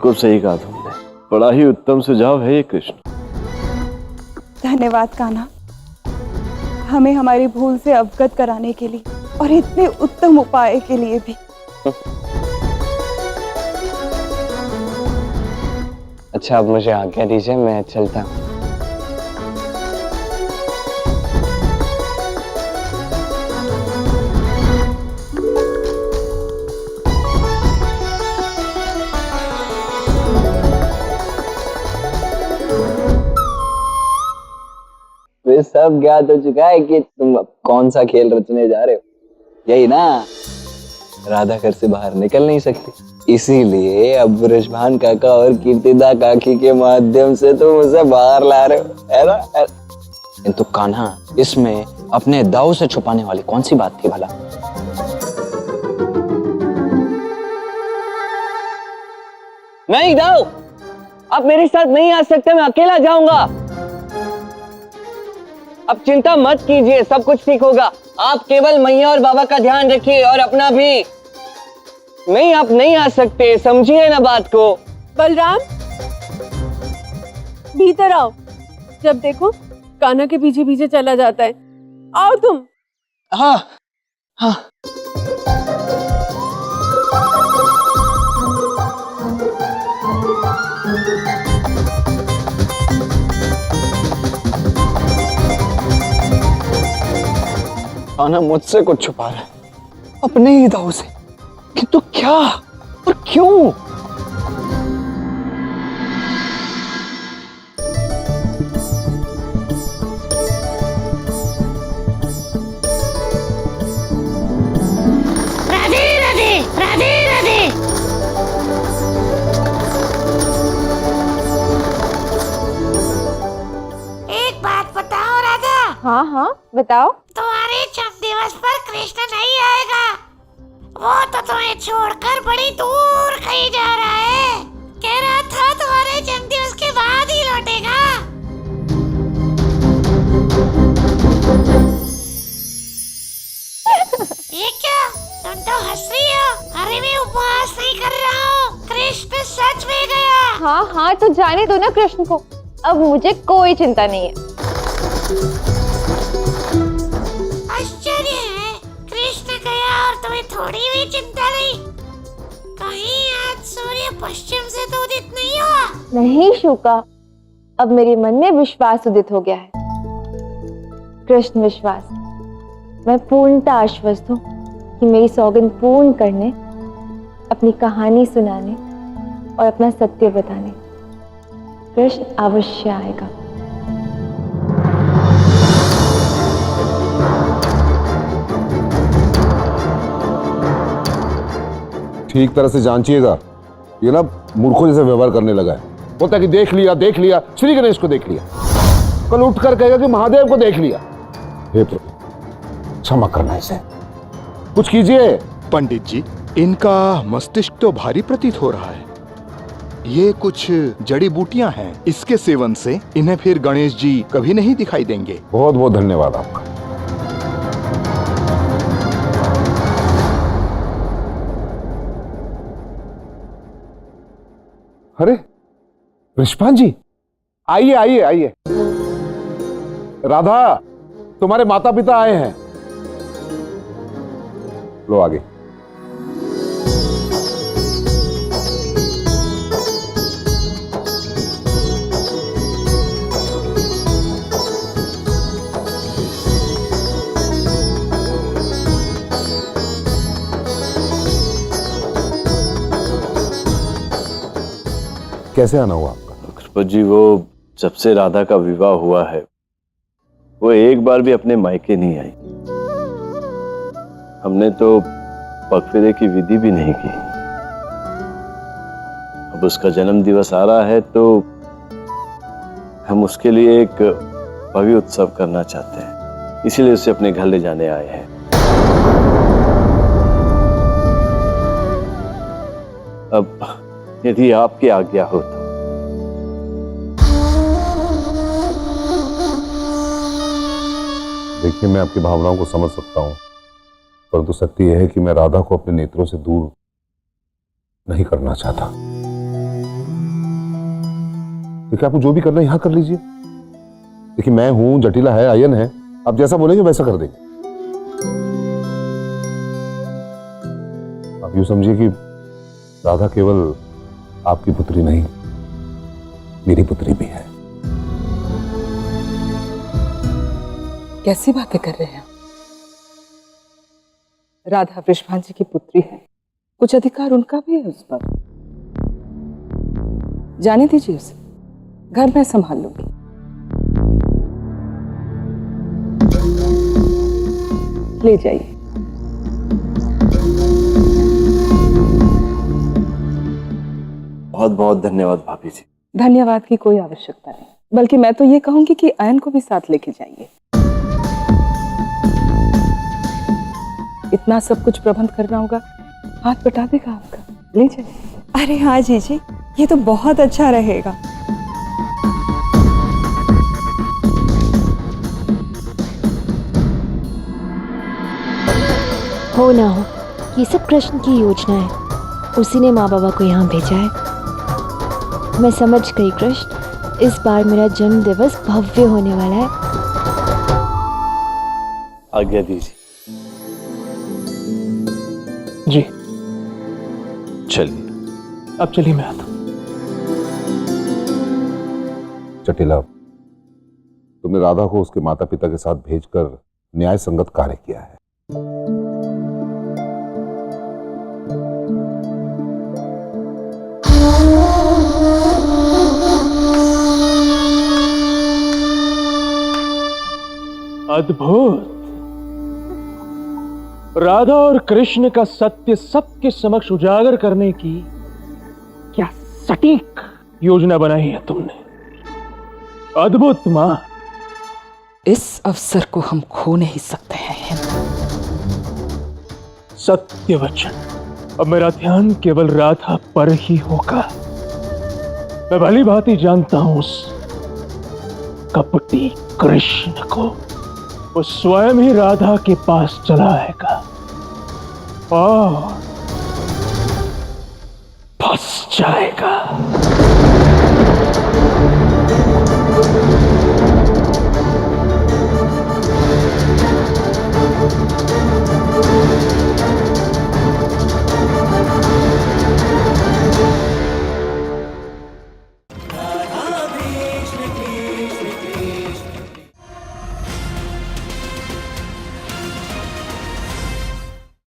बिल्कुल सही कहा तुमने, बड़ा ही उत्तम सुझाव है ये कृष्ण। धन्यवाद कान्हा, हमें हमारी भूल से अवगत कराने के लिए और इतने उत्तम उपाय के लिए भी। अच्छा, अब मुझे आज्ञा दीजिए, मैं चलता हूँ। वे सब ज्ञात हो चुका है कि तुम अब कौन सा खेल रचने जा रहे हो, यही ना? राधा घर से बाहर निकल नहीं सकती, इसीलिए अब ब्रजभान काका और कीर्तिदा काकी के माध्यम से तुम उसे बाहर ला रहे हो, है ना? किंतु कान्हा, इसमें अपने दाव से छुपाने वाली कौन सी बात थी भला? नहीं दाव, आप मेरे साथ नहीं आ सकते, मैं अकेला जाऊंगा। अब चिंता मत कीजिए, सब कुछ ठीक होगा। आप केवल मैया और बाबा का ध्यान रखिए और अपना भी। नहीं, आप नहीं आ सकते, समझिए ना बात को। बलराम, भीतर आओ। जब देखो कान्हा के पीछे पीछे चला जाता है। आओ तुम। हाँ हाँ। कान्हा मुझसे कुछ छुपा रहा है, अपने ही दाव से, किंतु क्या और क्यों? राधे राधे राधे राधे। एक बात बताओ राधा। हाँ हाँ बताओ। तुम्हारे जन्म दिवस पर कृष्ण नहीं आएगा, वो तो तुम्हें छोड़कर बड़ी दूर कहीं जा रहा है। कह रहा था तुम्हारे जन्म दिवस के बाद ही लौटेगा। ये क्या, तुम तो हंस रही हो? अरे मैं उपवास नहीं कर रहा हूँ, कृष्ण सच में गया। हाँ हाँ तो जाने दो ना कृष्ण को, अब मुझे कोई चिंता नहीं है। आश्चर्य है, कृष्ण गया और तुम्हें थोड़ी भी चिंता नहीं। कहीं आज सूर्य पश्चिम से तो उदित नहीं हुआ? नहीं शुका, अब मेरे मन में विश्वास उदित हो गया है। कृष्ण विश्वास। मैं पूर्णतः आश्वस्त हूँ कि मेरी सौगंध पूर्ण करने, अपनी कहानी सुनाने और अपना सत्य बताने कृष्ण अवश्य आएगा। ठीक तरह से जांचिएगा, ये ना मूर्खों जैसे व्यवहार करने लगा है। बोलता है कि देख लिया, श्री गणेश को देख लिया, कल उठकर कहेगा कि महादेव को देख लिया। हे प्रभु, क्षमा करना इसे, कुछ कीजिए। पंडित जी, इनका मस्तिष्क तो भारी प्रतीत हो रहा है। ये कुछ जड़ी बूटियां हैं, इसके सेवन से इन्हें फिर गणेश जी कभी नहीं दिखाई देंगे। बहुत बहुत धन्यवाद आपका। अरे ऋषभान जी, आइए आइए आइए। राधा, तुम्हारे माता पिता आए हैं, लो आगे। कैसे आना हुआ आपका? कृष्ण जी, वो जब से राधा का विवाह हुआ है, वो एक बार भी अपने मायके नहीं आई। हमने तो पगफेरे की विधि भी नहीं की। अब उसका जन्म दिवस आ रहा है तो हम उसके लिए एक भव्य उत्सव करना चाहते हैं, इसीलिए उसे अपने घर ले जाने आए हैं। अब यदि आपकी आज्ञा हो तो। देखिए, मैं आपकी भावनाओं को समझ सकता हूं, परंतु सत्य यह है कि मैं राधा को अपने नेत्रों से दूर नहीं करना चाहता। देखिए आपको जो भी करना है यहां कर लीजिए। देखिए मैं हूं, जटिला है, आयन है, आप जैसा बोलेंगे वैसा कर देंगे। आप यूं समझिए कि राधा केवल आपकी पुत्री नहीं, मेरी पुत्री भी है। कैसी बातें कर रहे हैं? राधा वृषभान जी की पुत्री है, कुछ अधिकार उनका भी है उस पर। जाने दीजिए उसे, घर में संभाल लूंगी। ले जाइए। बहुत बहुत धन्यवाद भाभी जी। धन्यवाद की कोई आवश्यकता नहीं, बल्कि मैं तो ये कहूंगी कि आयन को भी साथ लेके जाइए। इतना सब कुछ प्रबंध करना होगा, हाथ बटा देगा आपका। ले जाइए। अरे हाँ जीजी, ये तो बहुत अच्छा रहेगा। हो ना हो, ये सब कृष्ण की योजना है। उसी ने माँ बाबा को यहाँ भेजा है। मैं समझ गई कृष्ण, इस बार मेरा जन्म दिवस भव्य होने वाला है। आज्ञा दीजिए। जी चलिए। अब चलिए, मैं आता हूं। जटिला, तुमने राधा को उसके माता पिता के साथ भेजकर न्याय संगत कार्य किया है। अद्भुत। राधा और कृष्ण का सत्य सबके समक्ष उजागर करने की क्या सटीक योजना बनाई है तुमने। अद्भुत मां। इस अवसर को हम खो नहीं सकते हैं। सत्य वचन। अब मेरा ध्यान केवल राधा पर ही होगा। मैं भली भांति जानता हूं उस कपटी कृष्ण को। वो स्वयं ही राधा के पास चला आएगा और फंस जाएगा।